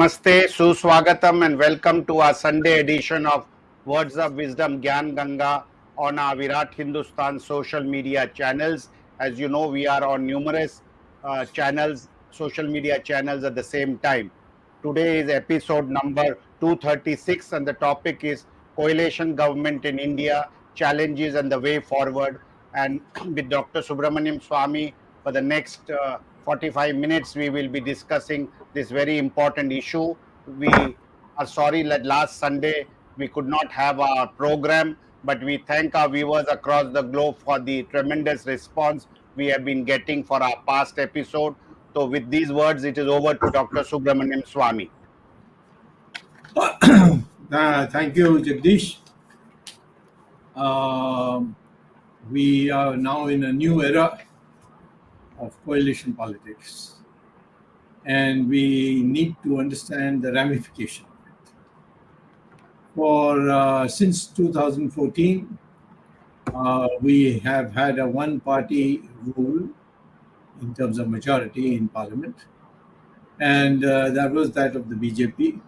Namaste, Suswagatam, and welcome to our Sunday edition of Words of Wisdom Gyan Ganga on our Virat Hindustan social media channels. As you know, we are on numerous channels, social media channels at the same time. Today is episode number 236, and the topic is Coalition Government in India, Challenges and the Way Forward. And with Dr. SUBRAMANIAN SWAMY for the next 45 minutes, we will be discussing this very important issue. We are sorry that last Sunday we could not have our program, but we thank our viewers across the globe for the tremendous response we have been getting for our past episode. So with these words, it is over to Dr. SUBRAMANIAN SWAMY. Thank you, Jagdish. We are now in a new era of coalition politics, and we need to understand the ramification of it. Since 2014, we have had a one-party rule in terms of majority in parliament, and that was that of the BJP.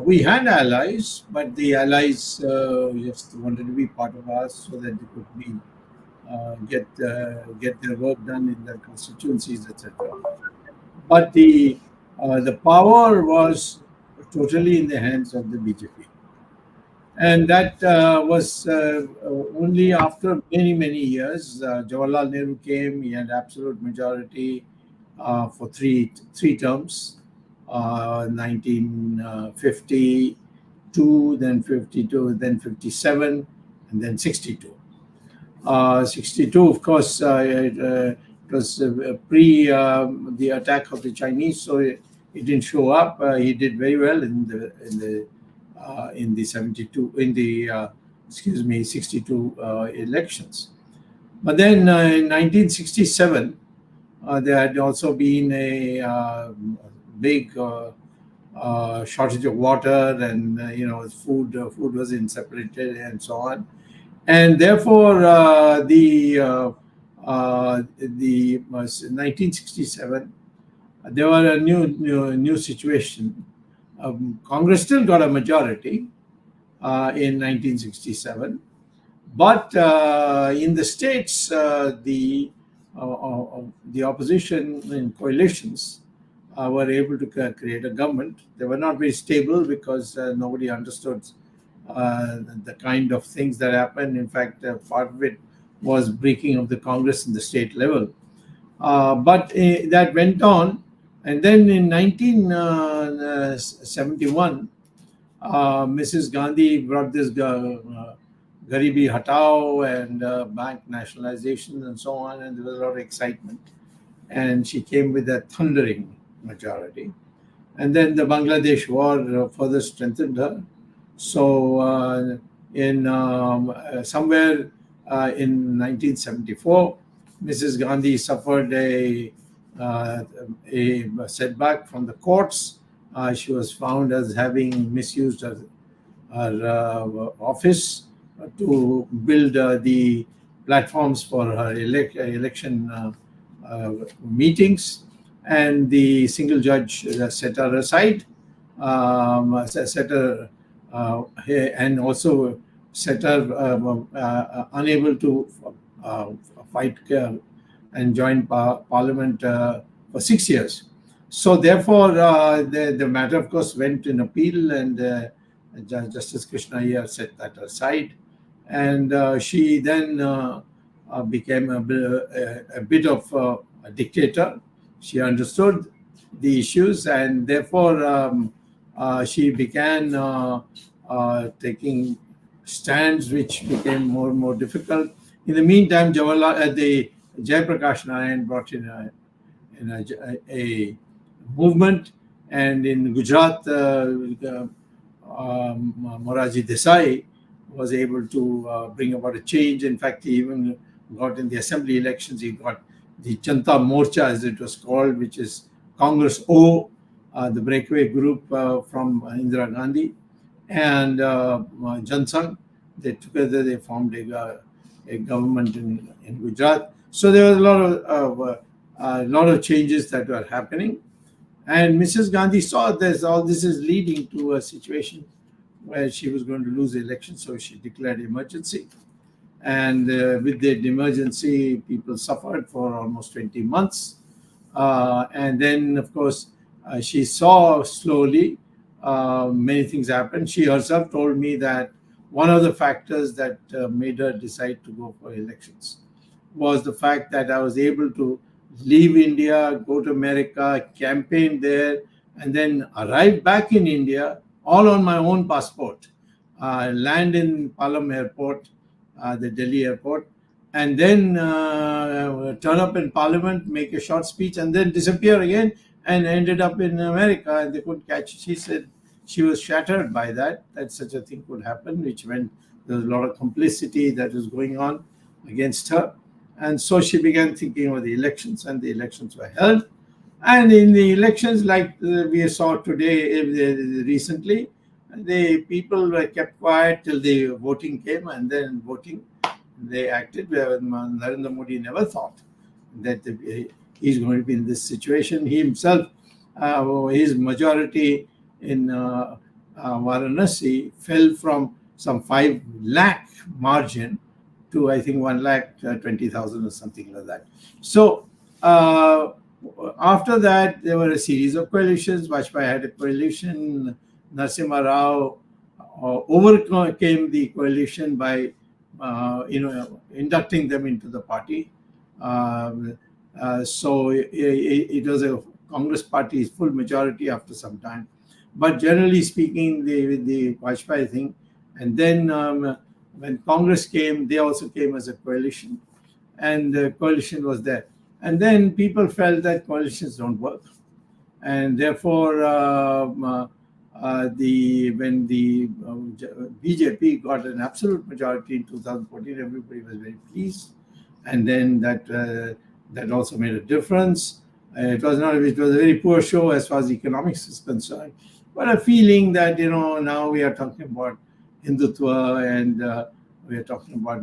We had allies, but the allies just wanted to be part of us so that they could get their work done in their constituencies, etc. But the power was totally in the hands of the BJP, and that was only after many years. Jawaharlal Nehru came; he had absolute majority for three terms. 1952, then 52, then 57, and then 62. 62, of course, it was pre the attack of the Chinese, so it didn't show up. He did very well in the 62 elections. But then in 1967, there had also been a big shortage of water, and food was separated and so on, and therefore the 1967 there were a new situation. Congress still got a majority in 1967, but in the states the opposition in coalitions were able to create a government. They were not very stable because nobody understood the kind of things that happened. In fact, part of it was breaking of the Congress in the state level. But that went on. And then in 1971, Mrs. Gandhi brought this Garibi Hatao and bank nationalization and so on, and there was a lot of excitement. And she came with a thundering majority, and then the Bangladesh war further strengthened her. So in somewhere in 1974, Mrs. Gandhi suffered a setback from the courts. She was found as having misused her office to build the platforms for her election meetings. And the single judge set her aside, and also set her unable to fight and join parliament for 6 years. So therefore, the matter, of course, went in appeal, and Justice Krishna Iyer set that aside, and she then became a bit of a dictator. She understood the issues, and therefore she began taking stands which became more and more difficult. In the meantime, the Jayaprakash Narayan brought in a movement, and in Gujarat, Moraji Desai was able to bring about a change. In fact, he even got in the assembly elections, he got the Janta Morcha, as it was called, which is Congress O, the breakaway group from Indira Gandhi, and Jansangh. Together they formed a government in Gujarat. So there was a lot of changes that were happening, And Mrs. Gandhi saw this, all this is leading to a situation where she was going to lose the election, so she declared emergency. And with the emergency, people suffered for almost 20 months. And then, of course, she saw slowly many things happen. She herself told me that one of the factors that made her decide to go for elections was the fact that I was able to leave India, go to America, campaign there, and then arrive back in India all on my own passport, land in Palam Airport, the Delhi airport, and then turn up in Parliament, make a short speech, and then disappear again, and ended up in America, and they couldn't catch it. She said she was shattered by that such a thing could happen, which meant there was a lot of complicity that was going on against her. And so she began thinking of the elections, and the elections were held. And in the elections, like we saw today, recently, the people were kept quiet till the voting came, and then voting, they acted. Narendra Modi never thought that he's going to be in this situation. He himself, his majority in Varanasi fell from some 5 lakh margin to, I think, 1,20,000 or something like that. So after that, there were a series of coalitions. Vajpayee had a coalition. Narasimha Rao overcame the coalition by inducting them into the party. So it was a Congress party's full majority after some time. But generally speaking, the Vajpayee thing. And then when Congress came, they also came as a coalition. And the coalition was there. And then people felt that coalitions don't work. And therefore, when the BJP got an absolute majority in 2014, everybody was very pleased. And then that also made a difference. It was a very poor show as far as economics is concerned. But a feeling that, now we are talking about Hindutva, and we are talking about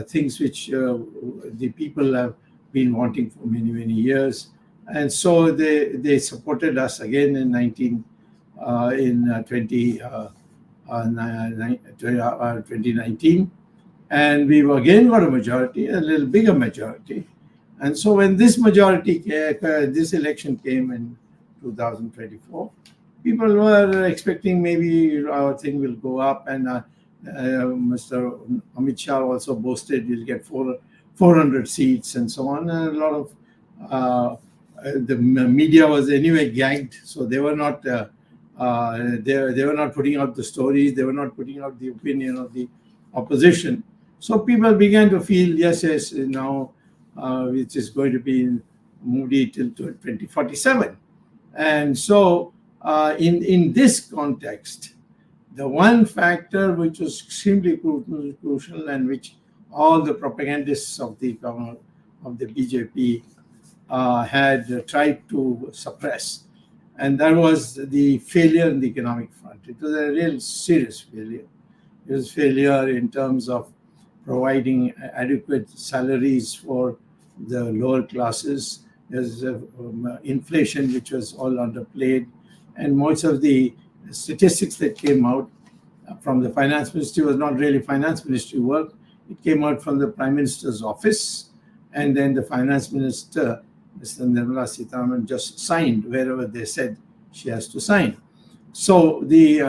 things which the people have been wanting for many, many years. And so they supported us again in 2019. And we again got a majority, a little bigger majority. And so when this election came in 2024, people were expecting maybe our thing will go up, and Mr. Amit Shah also boasted we'll get 400 seats and so on. And a lot of the media was anyway gagged, so they were not they were not putting out the stories, they were not putting out the opinion of the opposition. So people began to feel yes, now it is going to be Modi till 2047, and so. In this context, the one factor which was extremely crucial and which all the propagandists of the BJP had tried to suppress, and that was the failure in the economic front. It was a real serious failure. It was failure in terms of providing adequate salaries for the lower classes. There's inflation which was all underplayed. And most of the statistics that came out from the finance ministry was not really finance ministry work. It came out from the Prime Minister's office. And then the finance minister, Mr. Nirmala Sitharaman, just signed wherever they said she has to sign. So the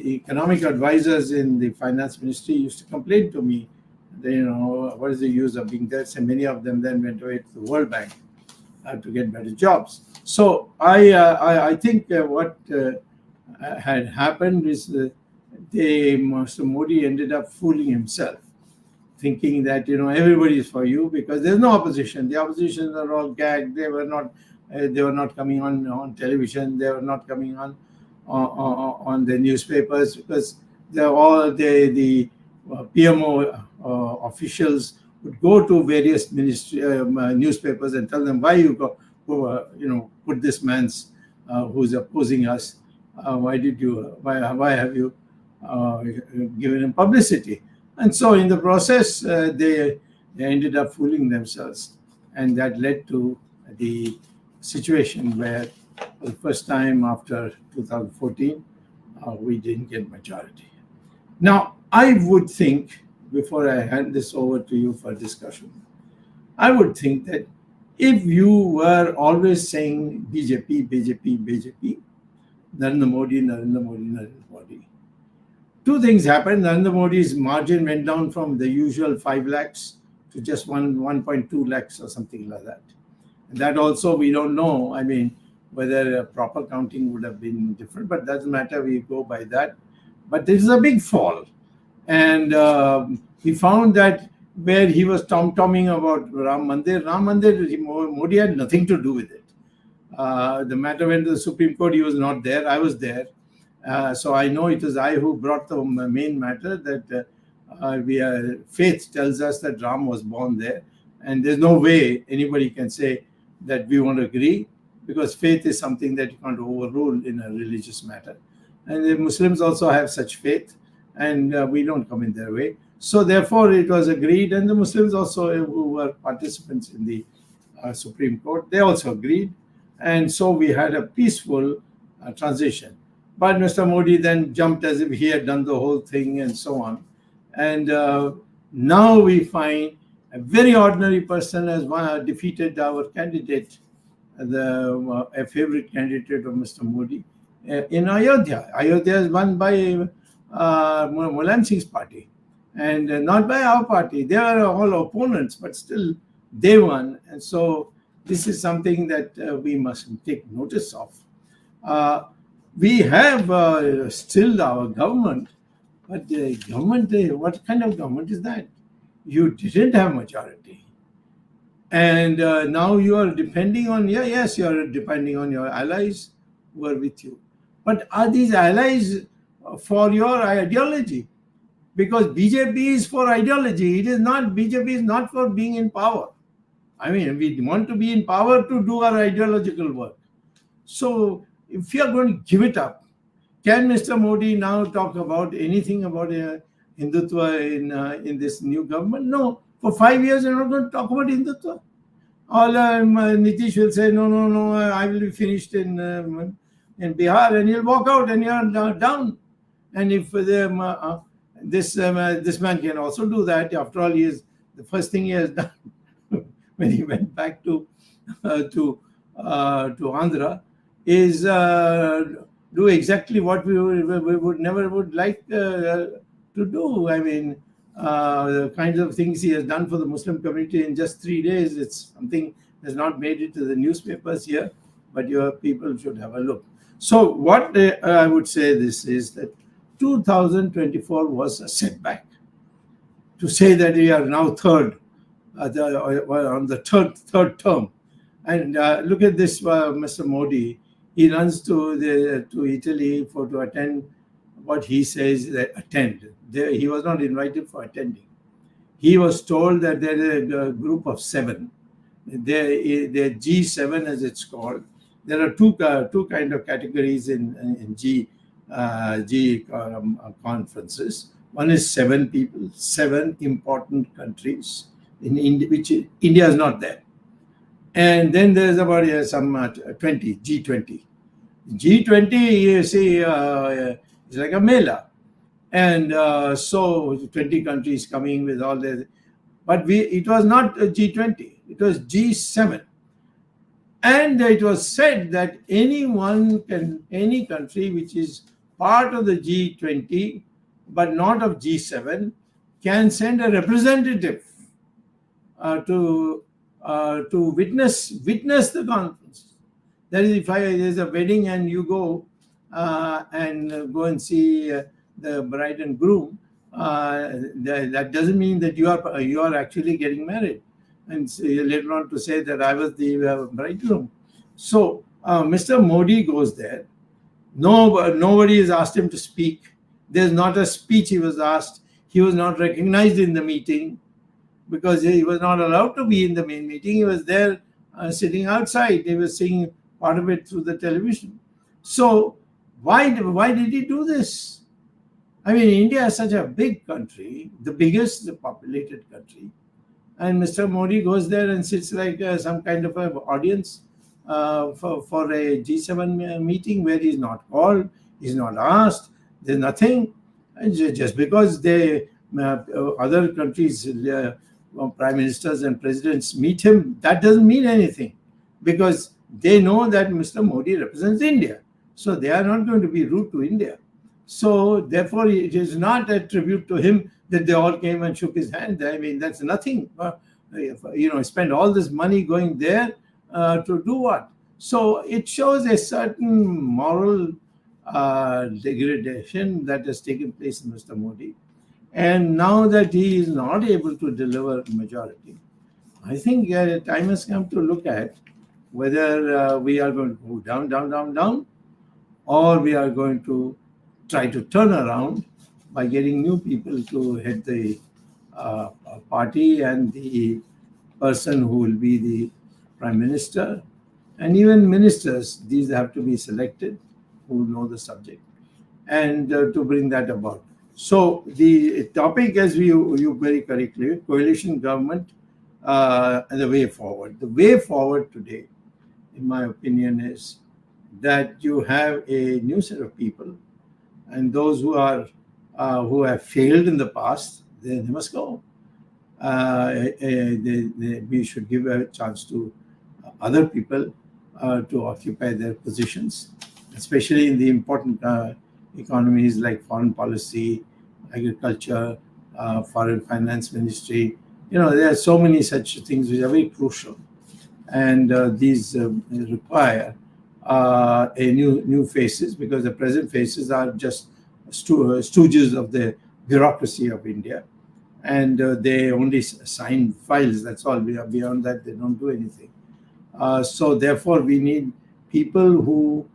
economic advisors in the finance ministry used to complain to me, what is the use of being there? So many of them then went away to the World Bank to get better jobs. So I think what had happened is Mr. Modi ended up fooling himself, thinking that everybody is for you because there's no opposition. The opposition are all gagged. They were not coming on television. They were not coming on the newspapers because they're all the PMO officials would go to various ministry newspapers and tell them why you go. Put this man's who's opposing us. Why have you given him publicity? And so in the process, they ended up fooling themselves, and that led to the situation where for the first time after 2014, we didn't get majority. Now, I would think, before I hand this over to you for discussion, I would think that if you were always saying BJP, BJP, BJP, Narendra Modi, Narendra Modi, Narendra Modi, two things happened. Narendra Modi's margin went down from the usual 5 lakhs to just 1.2 lakhs or something like that. And that also we don't know. I mean, whether a proper counting would have been different, but doesn't matter. We go by that. But this is a big fall. And we found that where he was tom-tomming about Ram Mandir, Modi had nothing to do with it. The matter went to the Supreme Court. He was not there. I was there. So I know it was I who brought the main matter that faith tells us that Ram was born there. And there's no way anybody can say that we won't agree, because faith is something that you can't overrule in a religious matter. And the Muslims also have such faith, and we don't come in their way. So therefore it was agreed, and the Muslims also who were participants in the Supreme Court, they also agreed. And so we had a peaceful transition. But Mr. Modi then jumped as if he had done the whole thing and so on. And now we find a very ordinary person has defeated our candidate, a favorite candidate of Mr. Modi, in Ayodhya. Ayodhya is won by Mulayam Singh's party, and not by our party. They are all opponents, but still they won. And so this is something that we must take notice of. We have still our government, but the government, what kind of government is that? You didn't have majority. And now you are depending on, yes, you are depending on your allies who are with you. But are these allies for your ideology? Because BJP is for ideology. It is not, BJP is not for being in power. I mean, we want to be in power to do our ideological work. So if you are going to give it up, can Mr. Modi now talk about anything about Hindutva in this new government? No. For 5 years, you're not going to talk about Hindutva. All Nitish will say, no, I will be finished in Bihar, and he'll walk out and you're down. And if this man can also do that, after all, he is the first thing he has done when he went back to Andhra is do exactly what we would never like to do. I mean, the kinds of things he has done for the Muslim community in just 3 days, it's something that's not made it to the newspapers here, but your people should have a look. So what I would say this is that 2024 was a setback. To say that we are now third, on the third term. And look at this, Mr. Modi. He runs to Italy to attend what he says attend. He was not invited for attending. He was told that there is a group of 7. They're G7 as it's called. There are two kind of categories in G conferences. One is 7 people, 7 important countries in India, which India is not there. And then there's about some 20, G20. G20, you see, it's like a mela. And so 20 countries coming with all this. But it was not G20, it was G7. And it was said that any country which is part of the G20 but not of G7 can send a representative to witness the conference. That is, if there's a wedding and you go and see the bride and groom, that doesn't mean that you are actually getting married. And later on to say that I was the bridegroom. So Mr. Modi goes there. Nobody has asked him to speak. There's not a speech he was asked. He was not recognized in the meeting because he was not allowed to be in the main meeting. He was there sitting outside. He was seeing part of it through the television. So why did he do this? I mean, India is such a big country, the biggest populated country. And Mr. Modi goes there and sits like some kind of an audience. for a G7 meeting where he's not called, he's not asked, there's nothing. And just because they other countries' prime ministers and presidents meet him, that doesn't mean anything, because they know that Mr. Modi represents India. So they are not going to be rude to India. So therefore, it is not a tribute to him that they all came and shook his hand. I mean, that's nothing. Spend all this money going there to do what? So it shows a certain moral degradation that has taken place in Mr. Modi. And now that he is not able to deliver majority, I think time has come to look at whether we are going to go down, down, down, down, or we are going to try to turn around by getting new people to head the party, and the person who will be the prime minister, and even ministers. These have to be selected who know the subject, and to bring that about. So the topic, as you very correctly, coalition government and the way forward. The way forward today, in my opinion, is that you have a new set of people, and those who have failed in the past, they must go. We should give a chance to other people to occupy their positions, especially in the important economies like foreign policy, agriculture, foreign finance ministry. There are so many such things which are very crucial, and these require a new faces, because the present faces are just stooges of the bureaucracy of India, and they only sign files. That's all. Beyond that, they don't do anything. So therefore, we need people who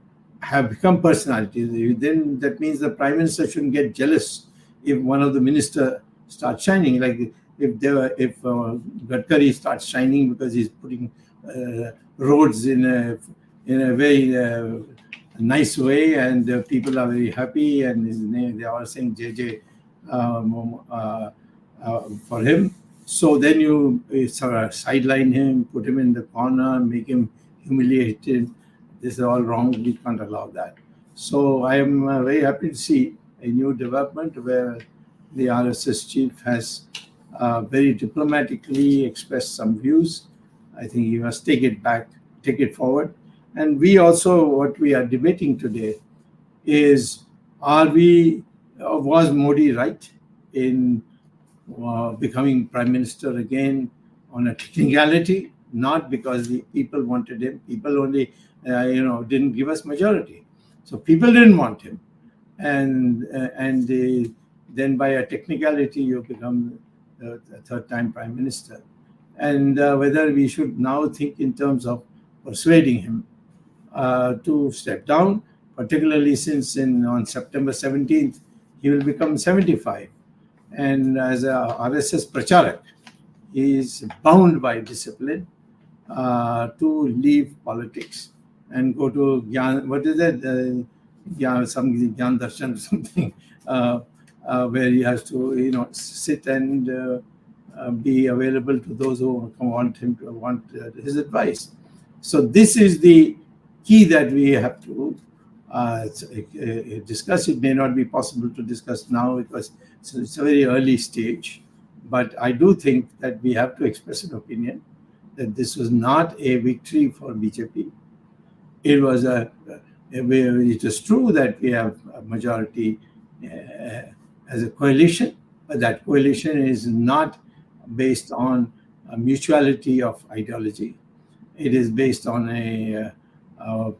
have become personalities. Then that means the prime minister shouldn't get jealous if one of the minister starts shining. Like if Gadkari starts shining because he's putting roads in a very nice way, and people are very happy, and his name, they are saying JJ for him. So then you sort of sideline him, put him in the corner, make him humiliated. This is all wrong. We can't allow that. So I am very happy to see a new development where the RSS chief has very diplomatically expressed some views. I think he must take it back, take it forward. And we also, what we are debating today is, was Modi right in becoming prime minister again on a technicality, not because the people wanted him. People only, didn't give us majority. So people didn't want him. And then by a technicality, you become the third time prime minister. And whether we should now think in terms of persuading him to step down, particularly since on September 17th, he will become 75. And as a RSS Pracharak, he is bound by discipline to leave politics and go to Gyan, what is that? Some Gyan Darshan or something, where he has to, sit and be available to those who want his advice. So this is the key that we have to discuss. It may not be possible to discuss now because it's a very early stage, but I do think that we have to express an opinion that this was not a victory for BJP. It was it is true that we have a majority as a coalition, but that coalition is not based on a mutuality of ideology. It is based on a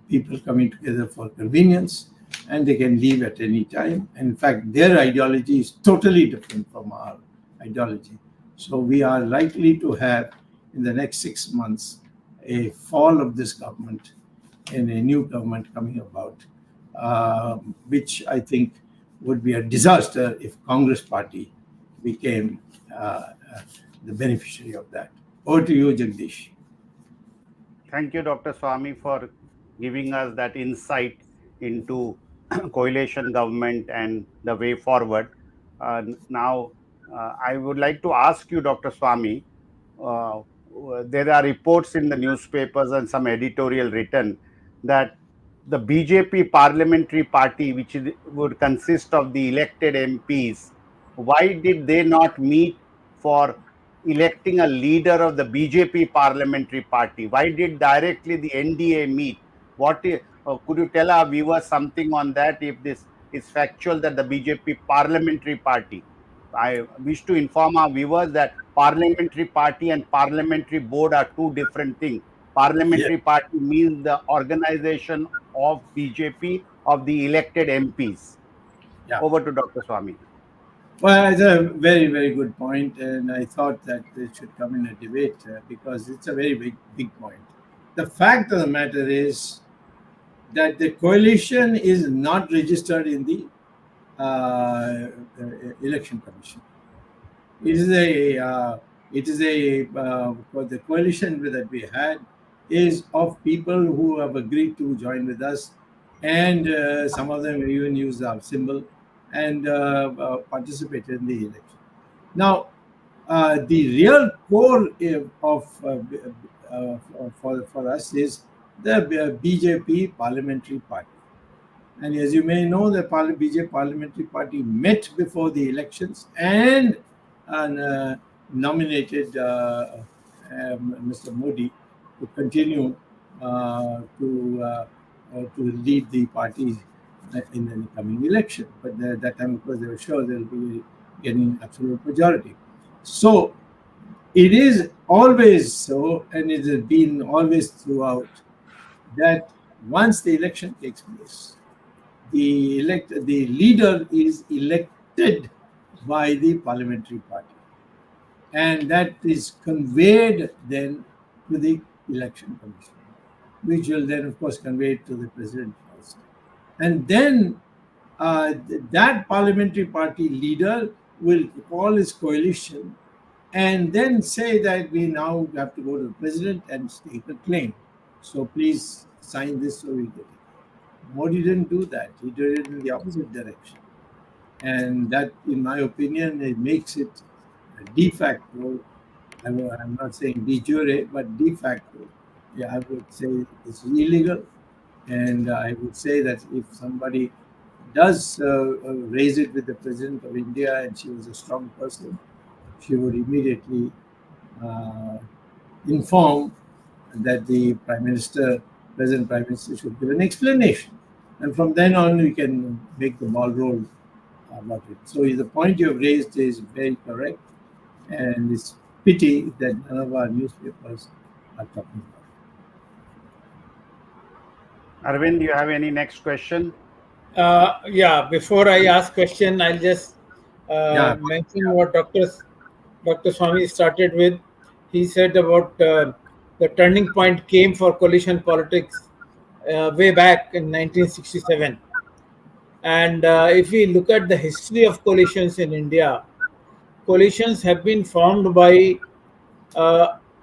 people coming together for convenience, and they can leave at any time. In fact, their ideology is totally different from our ideology. So we are likely to have, in the next 6 months, a fall of this government and a new government coming about, which I think would be a disaster if Congress party became the beneficiary of that. Over to you, Jagdish. Thank you, Dr. Swamy, for giving us that insight into coalition government and the way forward. Now, I would like to ask you, Dr. Swamy, there are reports in the newspapers and some editorial written that the BJP parliamentary party, which would consist of the elected MPs, why did they not meet for electing a leader of the BJP parliamentary party? Why did directly the NDA meet? Could you tell our viewers something on that, if this is factual, that the BJP parliamentary party? I wish to inform our viewers that parliamentary party and parliamentary board are two different things. Yeah, Parliamentary party means the organization of BJP of the elected MPs. yeah. Over to Dr. Swamy. Well, it's a very, very good point, and I thought that it should come in a debate because it's a very big point. The fact of the matter is that the coalition is not registered in the election commission. The coalition that we had is of people who have agreed to join with us, and some of them even used our symbol and participated in the election. Now, the real core for us is the BJP parliamentary party. And as you may know, the BJP parliamentary party met before the elections and nominated Mr. Modi to continue to lead the party in the coming election. But at that time, of course, they were sure they'll be getting absolute majority. So it is always so, and it has been always throughout, that once the election takes place, the leader is elected by the parliamentary party, and that is conveyed then to the election commission, which will then, of course, convey it to the president first, and then that parliamentary party leader will call his coalition and then say that we now have to go to the president and stake a claim. So please sign this so we get it. Modi didn't do that. He did it in the opposite direction. And that, in my opinion, it makes it de facto. I'm not saying de jure, but de facto. Yeah, I would say it's illegal. And I would say that if somebody does raise it with the President of India and she was a strong person, she would immediately inform that the President Prime Minister should give an explanation. And from then on, we can make the ball roll about it. So the point you have raised is very correct. And it's pity that none of our newspapers are talking about it. Arvind, do you have any next question? Yeah, before I ask question, I'll just mention what Dr. Swamy started with. He said about the turning point came for coalition politics way back in 1967. And if we look at the history of coalitions in India, coalitions have been formed by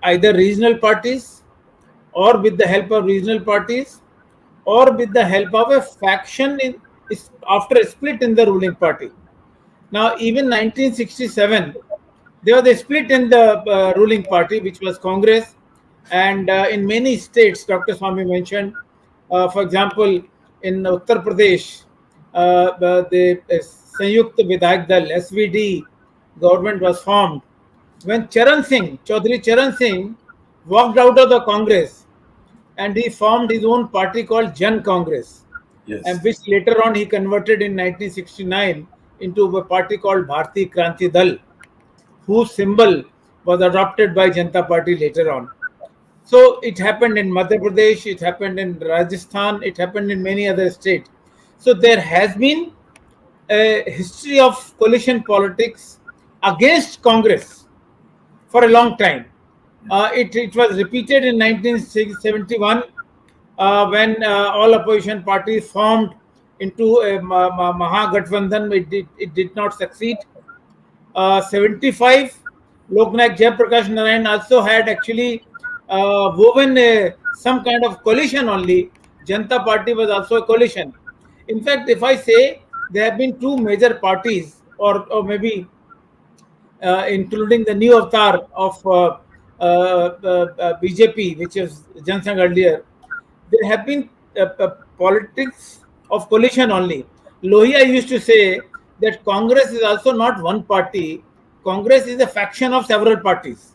either regional parties, or with the help of regional parties, or with the help of a faction after a split in the ruling party. Now, even 1967, there was a split in the ruling party, which was Congress, and in many states, Dr. Swamy mentioned, for example, in Uttar Pradesh, the Sanyukta Vidhayak Dal, SVD government was formed when Chaudhry Charan Singh walked out of the Congress, and he formed his own party called Jan Congress, and which later on he converted in 1969 into a party called Bharati Kranti Dal, whose symbol was adopted by Janata Party later on. So it happened in Madhya Pradesh, it happened in Rajasthan, it happened in many other states. So there has been a history of coalition politics against Congress for a long time. It was repeated in 1971 when all opposition parties formed into a Mahagathbandhan. It did not succeed. 75, Loknayak Jayaprakash Narayan also had actually woven some kind of coalition only. Janata Party was also a coalition. In fact, if I say there have been two major parties, or maybe including the new avatar of BJP, which is Jan Sangh earlier, there have been politics of coalition only. Lohia used to say that Congress is also not one party. Congress is a faction of several parties.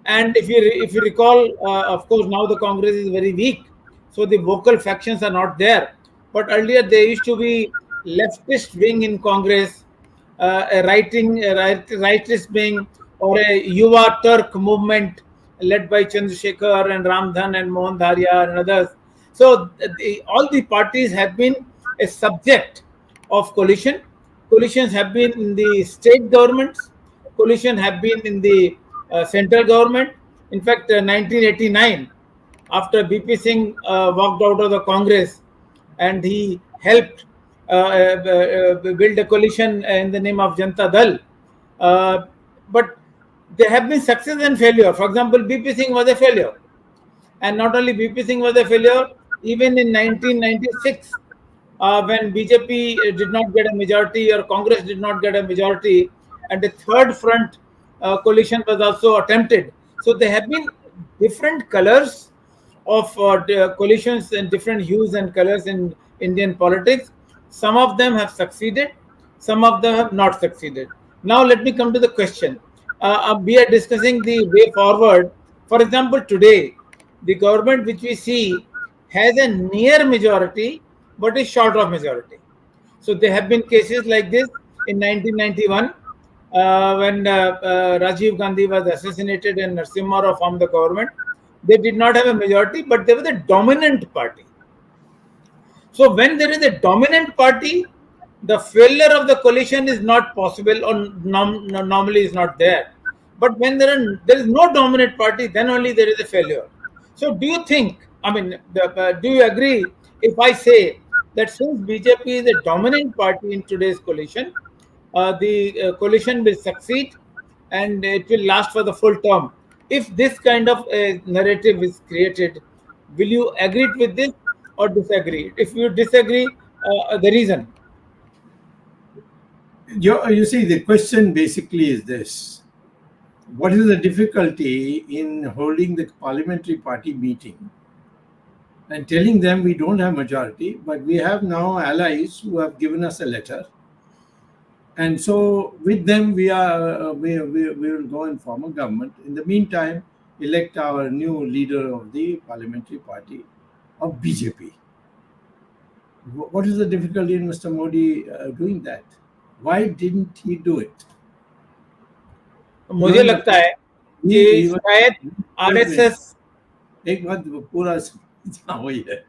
And if you recall, of course, now the Congress is very weak, so the vocal factions are not there. But earlier there used to be leftist wing in Congress, rightist wing, or a Yuva Turk movement led by Chandrasekhar and Ramdhan and Mohan Dharia and others. So all the parties have been a subject of coalition. Coalitions have been in the state governments. Coalition have been in the central government. In fact, 1989, after BP Singh walked out of the Congress, and he helped build a coalition in the name of Janata Dal. But there have been success and failure. For example, BP Singh was a failure. And not only BP Singh was a failure, even in 1996, when BJP did not get a majority or Congress did not get a majority, and the third front coalition was also attempted. So there have been different colors of coalitions and different hues and colors in Indian politics. Some of them have succeeded, some of them have not succeeded. Now let me come to the question. We are discussing the way forward. For example, today, the government which we see has a near majority but is short of majority. So there have been cases like this in 1991 when Rajiv Gandhi was assassinated and Narasimha Rao formed the government. They did not have a majority, but they were the dominant party. So when there is a dominant party, the failure of the coalition is not possible or normally is not there. But when there is no dominant party, then only there is a failure. So do you think, do you agree if I say that since BJP is a dominant party in today's coalition, the coalition will succeed and it will last for the full term? If this kind of a narrative is created, will you agree with this or disagree? If you disagree, the reason. You see, the question basically is this. What is the difficulty in holding the parliamentary party meeting and telling them we don't have majority, but we have now allies who have given us a letter, and so with them we will go and form a government. In the meantime, elect our new leader of the parliamentary party of BJP. What is the difficulty in Mr. Modi doing that? Why didn't he do it? मुझे लगता है कि शायद RSS एक बात पूरा वही है,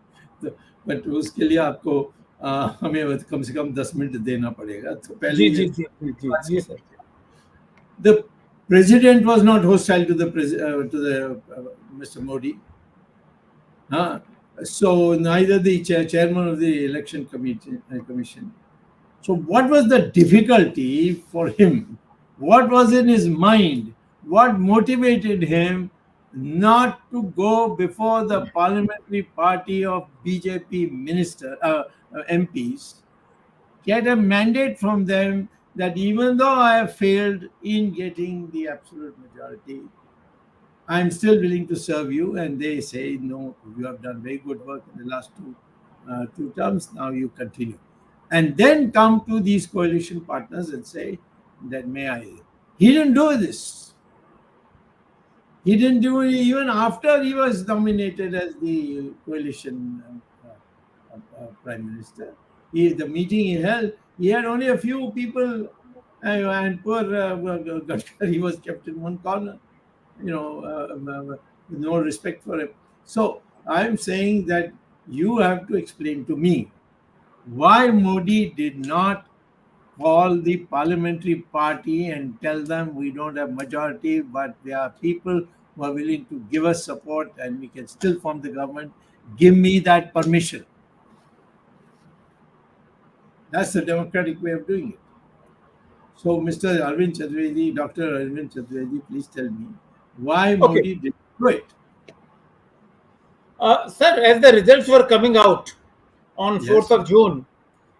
बट उसके लिए आपको हमें कम से कम 10 मिनट देना पड़ेगा. तो पहले जी sir. The president was not hostile to the Mr. Modi. So neither the chairman of the election commission. So what was the difficulty for him? What was in his mind? What motivated him not to go before the parliamentary party of BJP MPs, get a mandate from them that even though I have failed in getting the absolute majority, I'm still willing to serve you? And they say, no, you have done very good work in the last two terms, now you continue. And then come to these coalition partners and say that he didn't do this. He didn't do it even after he was nominated as the coalition prime minister. The meeting he held, he had only a few people, and poor Gadkari was kept in one corner, with no respect for him. So I'm saying that you have to explain to me why Modi did not call the parliamentary party and tell them we don't have majority, but there are people who are willing to give us support and we can still form the government. Give me that permission. That's the democratic way of doing it. So, Mr. Arvind Chaturvedi, Dr. Arvind Chaturvedi, please tell me why Modi didn't do it. Sir, as the results were coming out on 4th of June,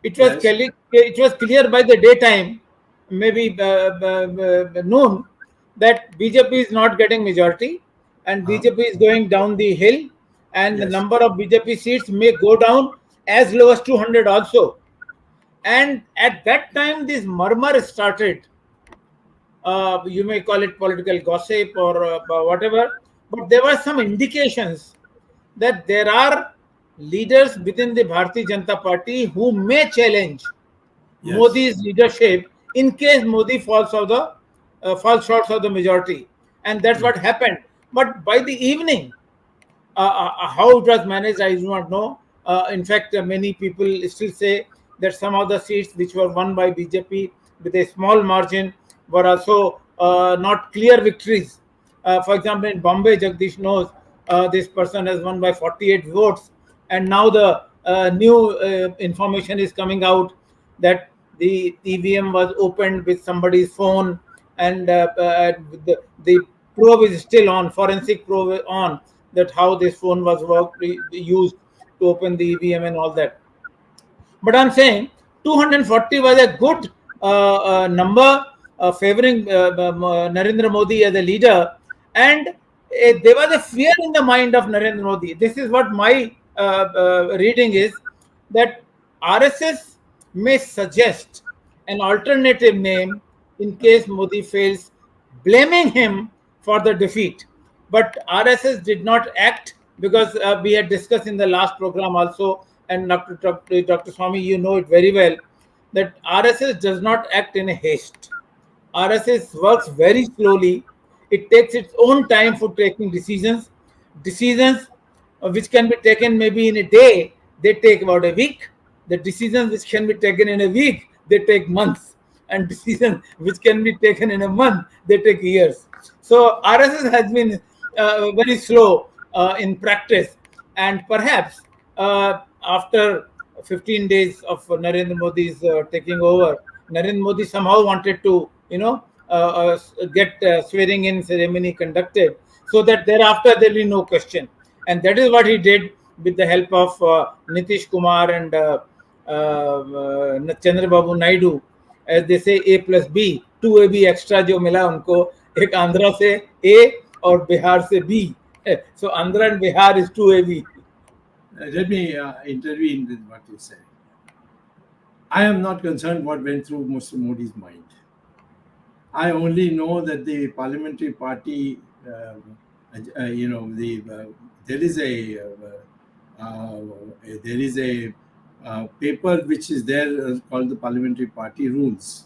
it was clear by the daytime, maybe noon, that BJP is not getting majority and BJP is going down the hill, and the Yes. number of BJP seats may go down as low as 200 also. And at that time, this murmur started. You may call it political gossip or whatever, but there were some indications that there are leaders within the Bharatiya Janata Party who may challenge Yes. Modi's leadership in case Modi falls short of the majority, and that's what happened. But by the evening, how it was managed, I do not know. In fact, many people still say that some of the seats which were won by BJP with a small margin were also not clear victories. For example, in Bombay, Jagdish knows this person has won by 48 votes, and now the new information is coming out that the EVM was opened with somebody's phone, and the probe is still on, forensic probe on, that how this phone was used to open the EVM and all that. But I'm saying 240 was a good number favoring Narendra Modi as a leader, and there was a fear in the mind of Narendra Modi. This is what my reading is, that RSS may suggest an alternative name in case Modi fails, blaming him for the defeat. But RSS did not act, because we had discussed in the last program also, and Dr. Swamy, you know it very well, that RSS does not act in a haste. RSS works very slowly. It takes its own time for taking decisions. Decisions which can be taken maybe in a day, they take about a week. The decisions which can be taken in a week, they take months. And decisions which can be taken in a month, they take years. So RSS has been very slow in practice, and perhaps after 15 days of Narendra Modi's taking over, Narendra Modi somehow wanted to, get swearing in ceremony conducted, so that thereafter there will be no question. And that is what he did with the help of Nitish Kumar and Chandrababu Naidu. As they say, A plus B, 2AB extra जो मिला उनको, एक आंध्रा से A और बिहार से B. So Andhra and Bihar is 2AB. Let me intervene with what you say. I am not concerned what went through Mr. Modi's mind. I only know that the parliamentary party, there is a paper which is there called the parliamentary party rules.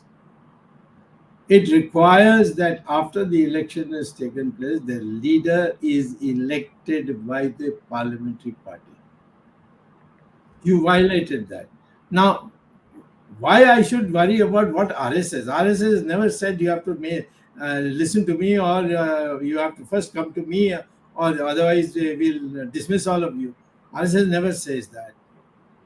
It requires that after the election has taken place, the leader is elected by the parliamentary party. You violated that. Now, why I should worry about what RSS says? RSS has never said you have to listen to me, or you have to first come to me, or otherwise we'll dismiss all of you. RSS never says that.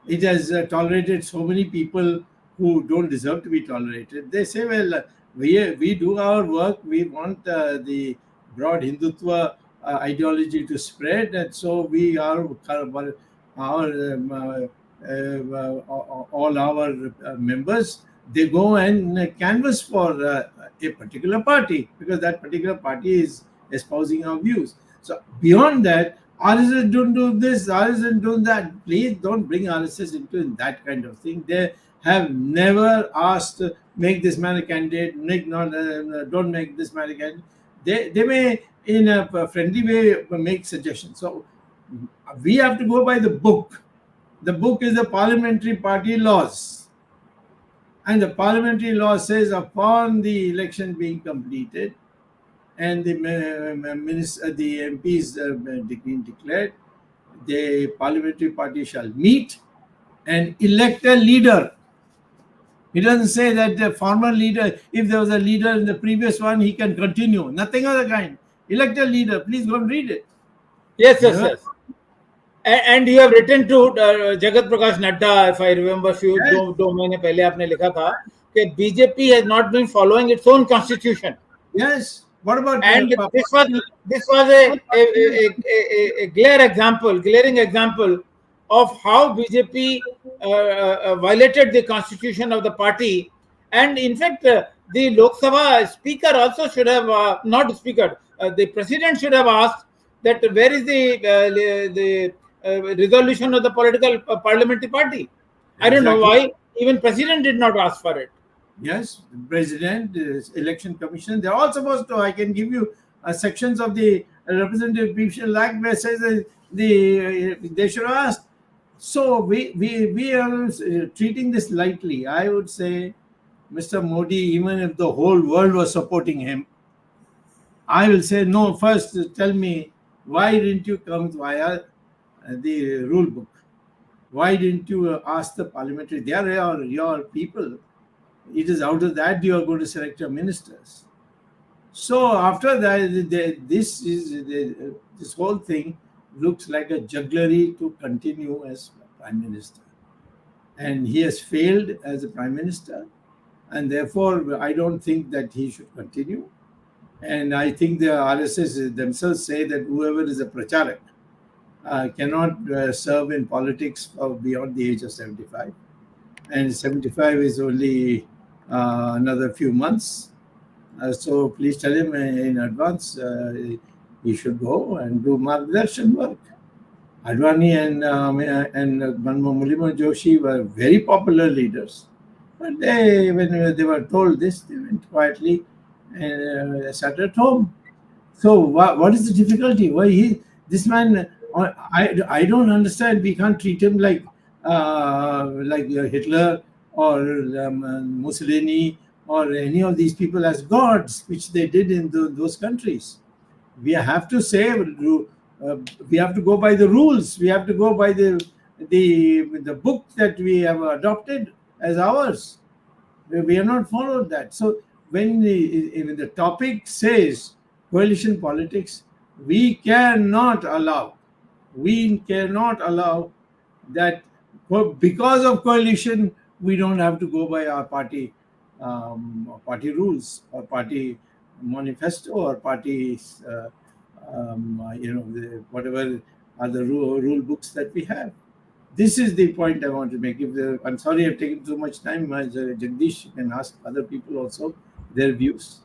It has tolerated so many people who don't deserve to be tolerated. They say, well, we do our work. We want the broad Hindutva ideology to spread, and so we are all our members, they go and canvass for a particular party, because that particular party is espousing our views. So beyond that, RSS don't do this, RSS don't do that. Please don't bring RSS into that kind of thing. They have never asked, make this man a candidate, don't make this man a candidate. They may, in a friendly way, make suggestions. So we have to go by the book. The book is the parliamentary party laws. And the parliamentary law says upon the election being completed and the MPs being declared, the parliamentary party shall meet and elect a leader. It doesn't say that the former leader, if there was a leader in the previous one, he can continue. Nothing of the kind. Elect a leader. Please go and read it. Yes. And you have written to Jagat Prakash Nadda, if I remember, few महीने पहले आपने लिखा था कि BJP has not been following its own constitution. Yes. What about? And this was a glaring example of how BJP violated the constitution of the party. And in fact, the Lok Sabha speaker also should have, not speaker, the president should have asked that where is the resolution of the political parliamentary party. I don't know Exactly. why even president did not ask for it. Yes, the president, election commission, they're all supposed to. I can give you sections of the Representative People Act where says they should have asked. So we are treating this lightly. I would say, Mr. Modi, even if the whole world was supporting him, I will say no. First, tell me, why didn't you come via the rule book? Why didn't you ask the parliamentary? They are your people. It is out of that you are going to select your ministers. So after that, this whole thing looks like a jugglery to continue as prime minister, and he has failed as a prime minister, and therefore I don't think that he should continue. And I think the RSS themselves say that whoever is a pracharak cannot serve in politics beyond the age of 75, and 75 is only another few months. So please tell him in advance he should go and do margdarshan work. Advani and Mulima Joshi were very popular leaders, but when they were told this, they went quietly and sat at home. So what is the difficulty? Why this man? I don't understand. We can't treat him like Hitler or Mussolini or any of these people as gods, which they did in those countries. We have to say we have to go by the rules. We have to go by the book that we have adopted as ours. We have not followed that. So when the topic says coalition politics, we cannot allow that because of coalition we don't have to go by our party rules or party manifesto or party whatever are the rule books that we have. This is the point I want to make. I'm sorry I've taken too much time. Jagdish, you can ask other people also their views.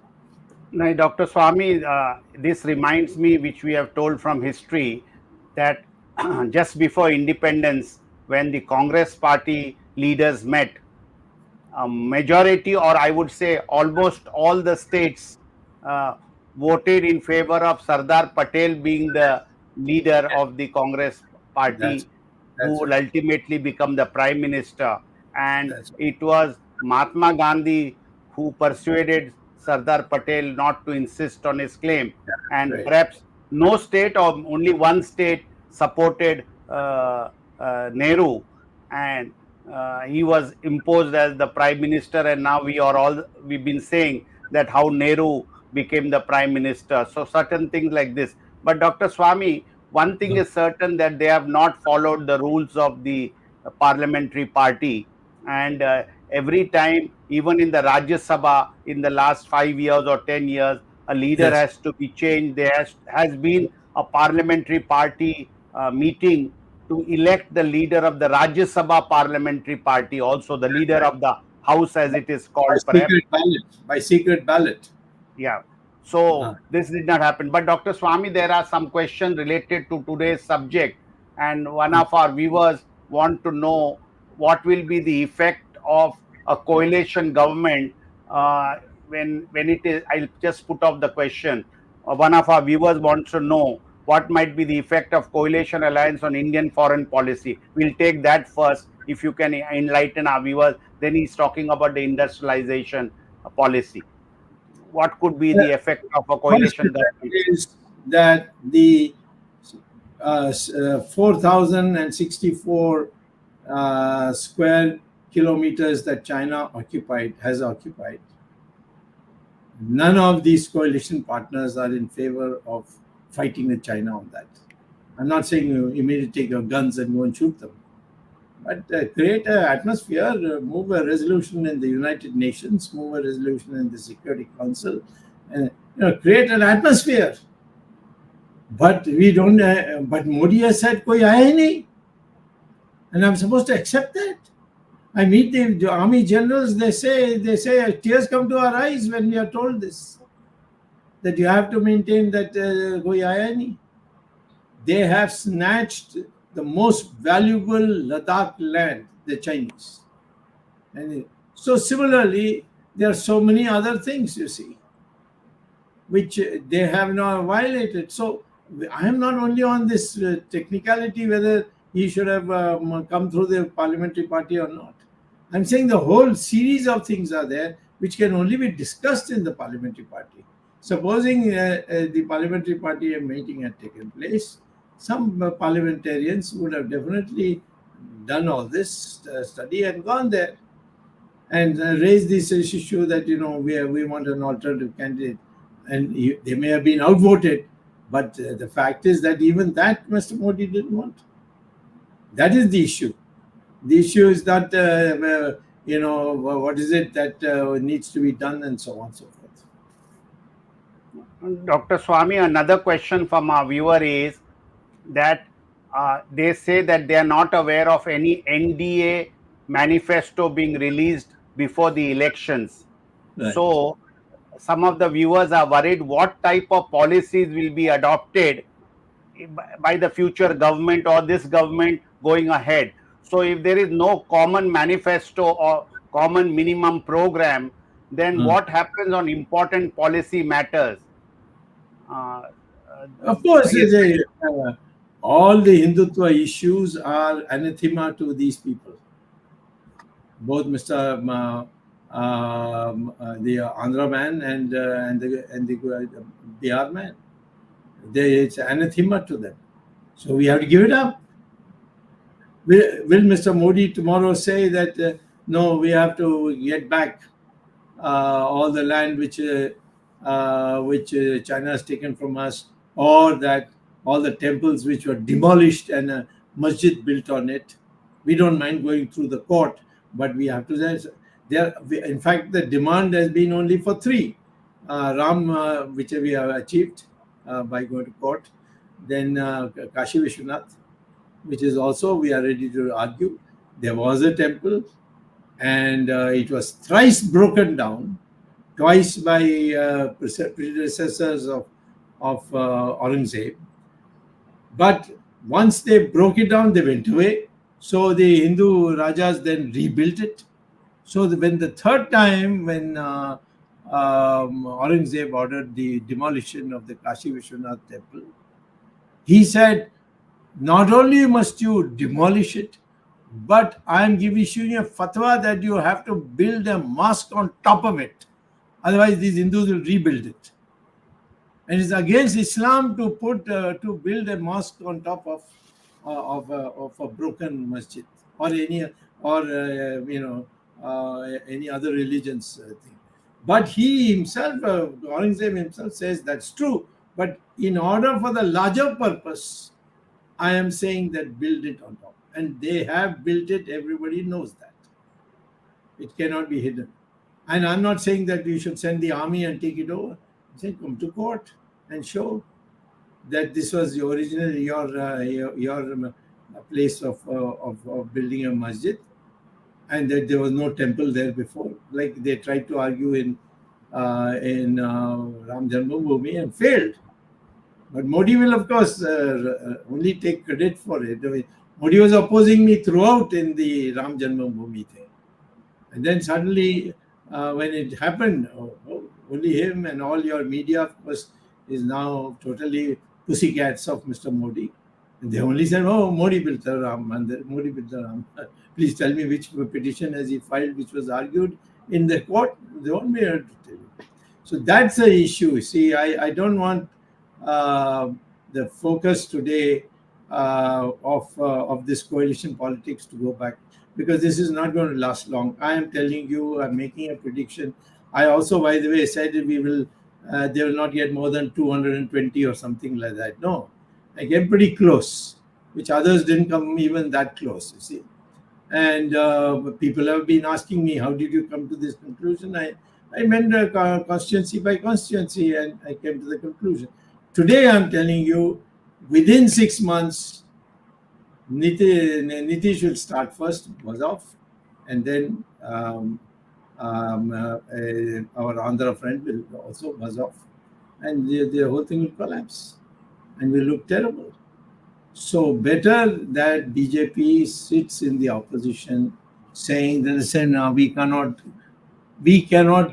No, Dr. Swamy, this reminds me, which we have told from history, that just before independence, when the Congress party leaders met, a majority, or I would say almost all the states voted in favor of Sardar Patel being the leader of the Congress party, who will ultimately become the prime minister. And it was Mahatma Gandhi who persuaded Sardar Patel not to insist on his claim. And perhaps no state or only one state supported Nehru, and he was imposed as the prime minister. And now we've been saying that how Nehru became the prime minister. So certain things like this. But Dr. Swamy, one thing is certain, that they have not followed the rules of the parliamentary party. And every time, even in the Rajya Sabha, in the last 5 years or 10 years, a leader has to be changed. There has been a parliamentary party meeting to elect the leader of the Rajya Sabha parliamentary party, also the leader of the house, as it is called. By secret ballot. Yeah. So this did not happen. But Dr. Swamy, there are some questions related to today's subject, and one of our viewers want to know what will be the effect of a coalition government when it is. I'll just put off the question. One of our viewers wants to know what might be the effect of coalition alliance on Indian foreign policy. We'll take that first, if you can enlighten our viewers. Then he's talking about the industrialization policy. What could be the effect of a coalition government? Is that the 4,064 square kilometers that China has occupied, none of these coalition partners are in favor of fighting with China on that. I'm not saying you immediately take your guns and go and shoot them, but create an atmosphere, move a resolution in the United Nations, move a resolution in the Security Council, and create an atmosphere. But we don't. But Modi has said, "Koi aaya nahi," and I'm supposed to accept that. I meet the army generals. They say tears come to our eyes when we are told this, that you have to maintain that Goyayani. They have snatched the most valuable Ladakh land, the Chinese. And so similarly, there are so many other things, you see, which they have not violated. So I am not only on this technicality whether he should have come through the parliamentary party or not. I'm saying the whole series of things are there which can only be discussed in the parliamentary party. Supposing the parliamentary party meeting had taken place, some parliamentarians would have definitely done all this study and gone there and raised this issue that we want an alternative candidate, and they may have been outvoted, but the fact is that even that Mr. Modi didn't want. That is the issue. The issue is that what is it that needs to be done, and so on and so forth. Dr. Swamy, another question from our viewer is that they say that they are not aware of any NDA manifesto being released before the elections. Right. So some of the viewers are worried what type of policies will be adopted by the future government or this government going ahead. So if there is no common manifesto or common minimum program, then what happens on important policy matters? Of course, all the Hindutva issues are anathema to these people. Both Mr. The Andhra man and the Bihar man. It's anathema to them. So we have to give it up. Will Mr. Modi tomorrow say that no, we have to get back all the land which China has taken from us, or that all the temples which were demolished and a masjid built on it? We don't mind going through the court, but we have to. In fact, the demand has been only for 3. Ram, which we have achieved by going to court. Then Kashi Vishwanath, which is also we are ready to argue. There was a temple, and it was thrice broken down, twice by predecessors of Aurangzeb. But once they broke it down, they went away. So the Hindu Rajas then rebuilt it. So when the third time, when Aurangzeb ordered the demolition of the Kashi Vishwanath temple, he said, not only must you demolish it, but I am issuing a fatwa that you have to build a mosque on top of it. Otherwise, these Hindus will rebuild it. And it's against Islam to build a mosque on top of a broken masjid or any other religion's thing. But he himself, Aurangzeb himself, says that's true. But in order for the larger purpose, I am saying that build it on top. And they have built it. Everybody knows that. It cannot be hidden. And I'm not saying that we should send the army and take it over. I'm saying come to court and show that this was originally your place of building a masjid, and that there was no temple there before, like they tried to argue in Ram Janmabhoomi and failed. But Modi will, of course, only take credit for it. I mean, Modi was opposing me throughout in the Ram Janmabhoomi thing. And then suddenly, when it happened, only him and all your media, of course, is now totally pussycats of Mr. Modi. And they only said, oh, Modi built the Ram Mandir, Modi built the Ram. Please tell me which petition has he filed, which was argued in the court. They won't be able to tell you. So that's the issue. See, I don't want the focus today of this coalition politics to go back, because this is not going to last long. I am telling you, I'm making a prediction. I also, by the way, said they will not get more than 220 or something like that. No, I came pretty close, which others didn't come even that close, you see. And people have been asking me, how did you come to this conclusion? I went constituency by constituency, and I came to the conclusion. Today, I'm telling you, within 6 months, Nitish will start first, was off, and then our Andhra friend will also buzz off, and the whole thing will collapse, and will look terrible. So better that BJP sits in the opposition, saying that, listen, we cannot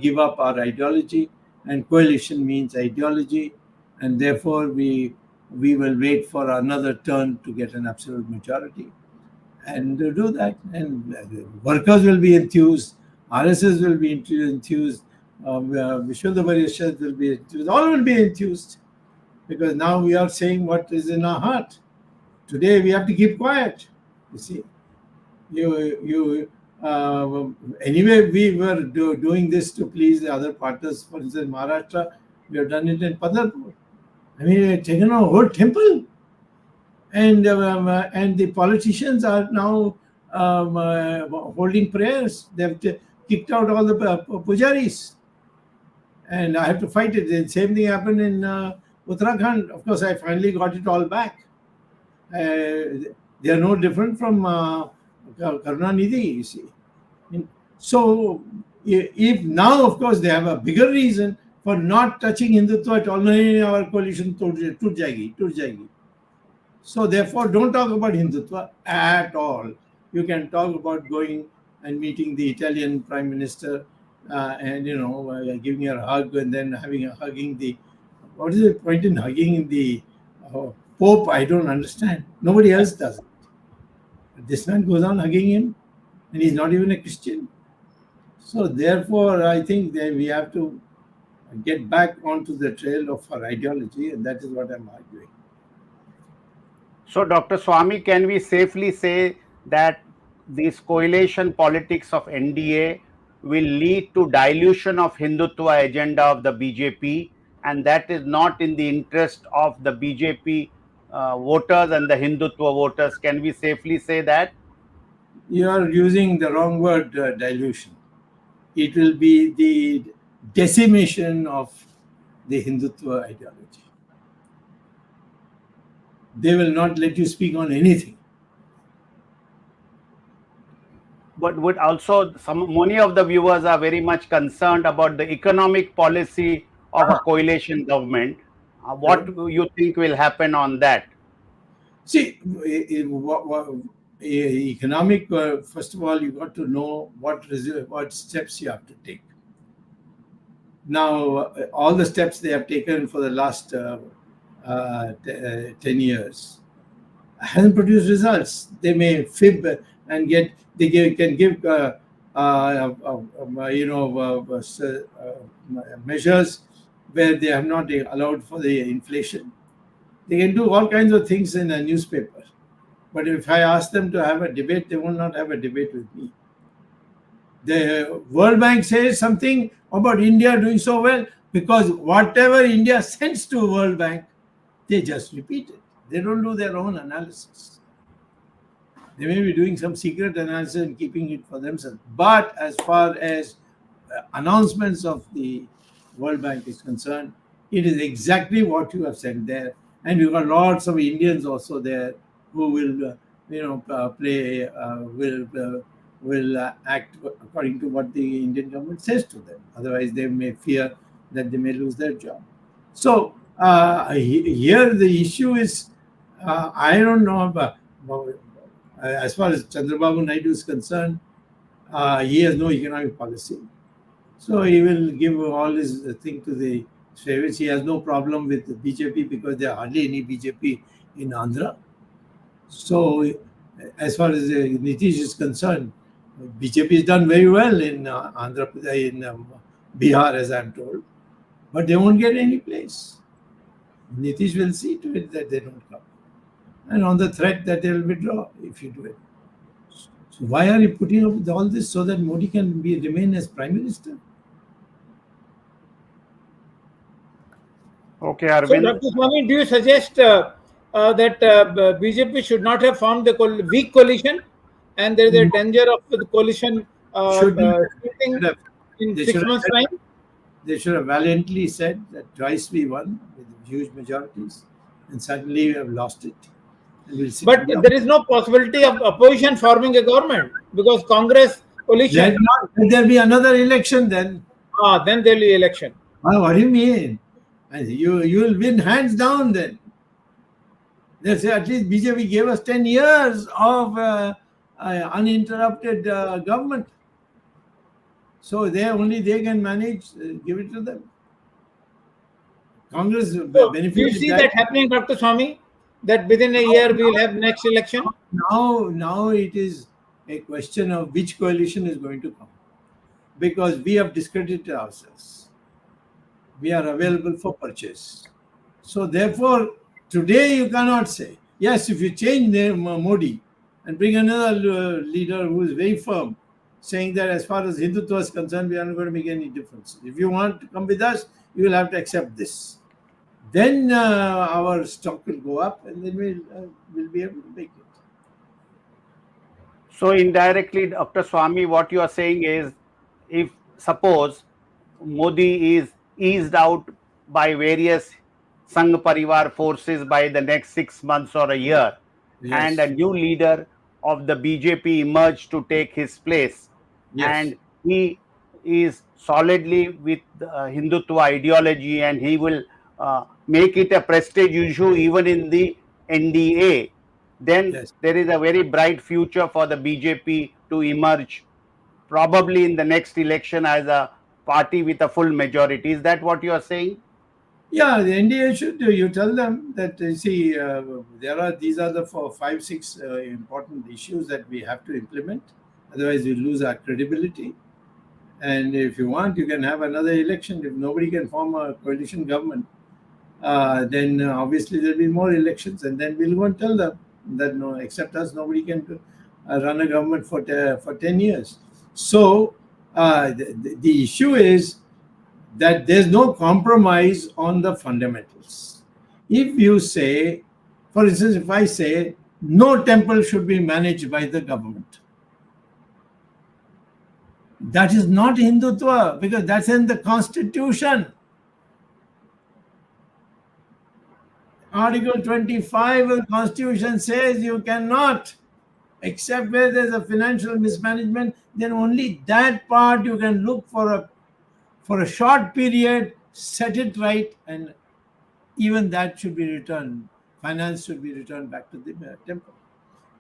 give up our ideology, and coalition means ideology, and therefore we will wait for another turn to get an absolute majority, and do that. And workers will be enthused, RSS will be enthused, Vishwadharishad will be enthused, all will be enthused, because now we are saying what is in our heart. Today we have to keep quiet. You see, anyway, we were doing this to please the other partners. For instance, Maharashtra, we have done it in Padarpur. I mean, we have taken a whole temple, and the politicians are now holding prayers. They have kicked out all the pujaris, and I have to fight it. The same thing happened in Uttarakhand. Of course, I finally got it all back. They are no different from Karunanidhi, you see. So, if now, of course, they have a bigger reason for not touching Hindutva at all. No, our coalition toot jayegi. So, therefore, don't talk about Hindutva at all. You can talk about going and meeting the Italian Prime Minister and, giving her a hug, and then hugging the. What is the point in hugging the Pope? I don't understand. Nobody else does it. This man goes on hugging him, and he's not even a Christian. So therefore, I think that we have to get back onto the trail of our ideology, and that is what I'm arguing. So, Dr. Swamy, can we safely say that this coalition politics of NDA will lead to dilution of Hindutva agenda of the BJP, and that is not in the interest of the BJP voters and the Hindutva voters? Can we safely say that? You are using the wrong word, dilution. It will be the decimation of the Hindutva ideology. They will not let you speak on anything. But would also many of the viewers are very much concerned about the economic policy of a coalition government. What do you think will happen on that? See, economic, first of all, you got to know what steps you have to take. Now, all the steps they have taken for the last 10 years hasn't produced results. They may fib and can give measures where they have not allowed for the inflation. They can do all kinds of things in a newspaper. But if I ask them to have a debate, they will not have a debate with me. The World Bank says something about India doing so well because whatever India sends to World Bank, they just repeat it. They don't do their own analysis. They may be doing some secret analysis and keeping it for themselves. But as far as announcements of the World Bank is concerned, it is exactly what you have said there. And we've got lots of Indians also there who will, will act according to what the Indian government says to them. Otherwise, they may fear that they may lose their job. So here the issue is, I don't know about, as far as Chandrababu Naidu is concerned, he has no economic policy. So he will give all his thing to the favorites. He has no problem with the BJP because there are hardly any BJP in Andhra. So as far as Nitish is concerned, BJP has done very well in Andhra Pradesh, in Bihar, as I'm told. But they won't get any place. Nitish will see to it that they don't come. And on the threat that they will withdraw if you do it. So why are you putting up with all this so that Modi can remain as Prime Minister? Okay, Arvind. So, Dr. Swamy, do you suggest that BJP should not have formed the weak coalition, and there is a danger of the coalition splitting in 6 months' time? They should have valiantly said that twice we won with huge majorities, and suddenly we have lost it. But there is no possibility of opposition forming a government because Congress coalition. Let there be another election then. Then there will be election. What do you mean? And you will win hands down then. They say at least BJP gave us 10 years of uninterrupted government. So they can manage. Give it to them. Congress So, benefited. do you see that happening, Dr. Swamy? That within a year we will have next election? Now it is a question of which coalition is going to come. Because we have discredited ourselves. We are available for purchase. So therefore, today you cannot say, yes, if you change Modi and bring another leader who is very firm, saying that as far as Hindutva is concerned, we are not going to make any difference. If you want to come with us, you will have to accept this. Then our stock will go up and then we'll be able to make it. So indirectly, Dr. Swamy, what you are saying is, if suppose Modi is eased out by various Sangh Parivar forces by the next 6 months or a year, and a new leader of the BJP emerged to take his place, and he is solidly with Hindutva ideology, and he will make it a prestige issue even in the NDA, then there is a very bright future for the BJP to emerge probably in the next election as a party with a full majority. Is that what you are saying? Yeah, the NDA should. You tell them that these are the 5-6 important issues that we have to implement. Otherwise, we lose our credibility. And if you want, you can have another election. If nobody can form a coalition government, then obviously there'll be more elections, and then we'll go and tell them that no, except us, nobody can run a government for 10 years. So the issue is that there's no compromise on the fundamentals. If you say, for instance, if I say no temple should be managed by the government, that is not Hindutva, because that's in the Constitution. Article 25 of the Constitution says you cannot, except where there's a financial mismanagement, then only that part you can look for a short period, set it right, and even that should be returned. Finance should be returned back to the temple.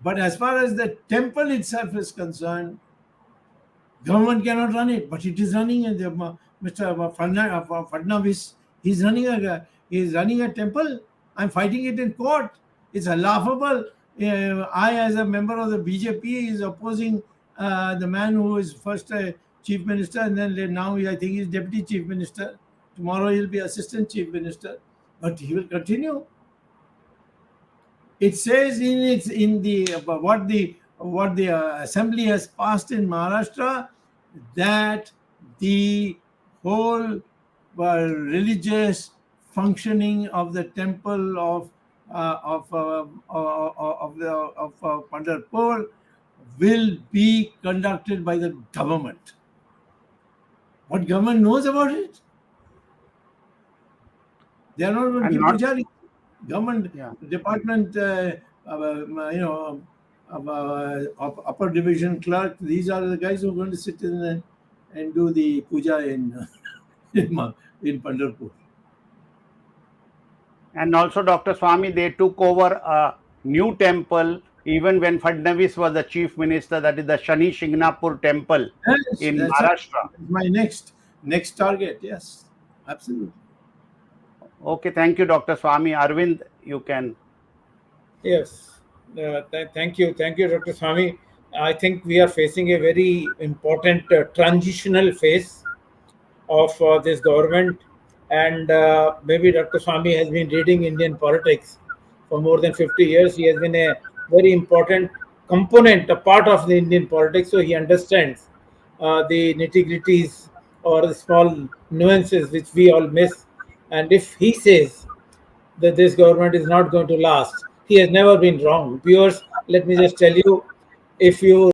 But as far as the temple itself is concerned, government cannot run it, but it is running. And Mr. Fadnavis, he's running a temple. I'm fighting it in court. It's laughable. I, as a member of the BJP, is opposing the man who is first chief minister, and then now I think he's deputy chief minister. Tomorrow he'll be assistant chief minister, but he will continue. It says what the assembly has passed in Maharashtra, that the whole religious functioning of the temple of Pandharpur will be conducted by the government. What government knows about it? They are not going to give pujari. Government department, upper division clerk. These are the guys who are going to sit in and do the puja in Pandharpur. And also, Dr. Swamy, they took over a new temple even when Fadnavis was the chief minister. That is the Shani Shingnapur temple in Maharashtra. My next target. Yes, absolutely. Okay, thank you, Dr. Swamy. Arvind, you can. Yes, thank you, Dr. Swamy. I think we are facing a very important transitional phase of this government, and maybe Dr. Swamy has been reading Indian politics for more than 50 years. He has been a very important component, a part of the Indian politics, so he understands the nitty-gritties or the small nuances which we all miss. And if he says that this government is not going to last, he has never been wrong. Viewers, let me just tell you, if you